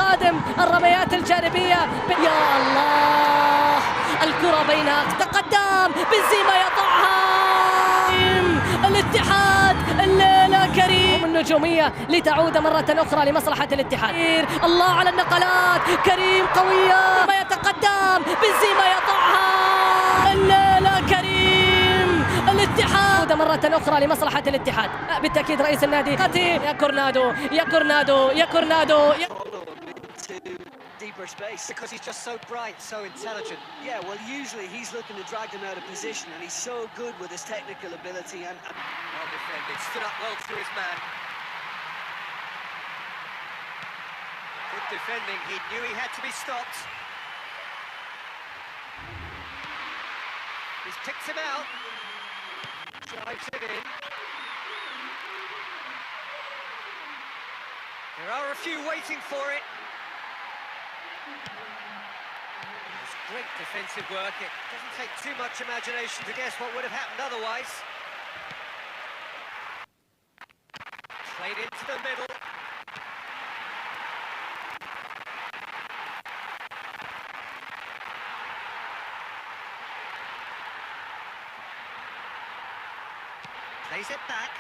القادم الرميات الجانبية. يا الله، الكرة بينها، تقدم بنزيما يضعها. الاتحاد الليلة كريم، النجومية لتعود مرة أخرى لمصلحة الاتحاد. الله على النقلات، كريم قوية، ما يتقدم بنزيما يضعها. الليلة كريم، الاتحاد مرة أخرى لمصلحة الاتحاد. بالتأكيد رئيس النادي يا كورنادو يا كورنادو يا كورنادو deeper space because he's just so bright, so intelligent. Yeah, well, usually he's looking to drag them out of position, and he's so good with his technical ability and well defended, stood up well through his man. Good defending, he knew he had to be stopped. He's picked him out, drives it in. There are a few waiting for it. Great defensive work. It doesn't take too much imagination to guess what would have happened otherwise. Played into the middle. Plays it back.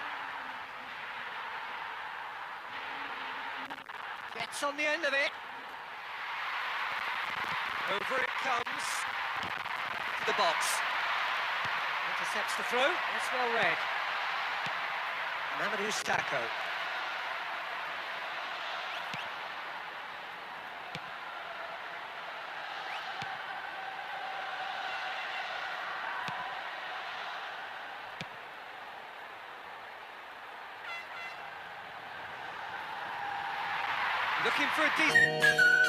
Gets on the end of it. Over it comes to the box. Intercepts the throw. That's well read. Mamadou Sakho. Looking for a decent...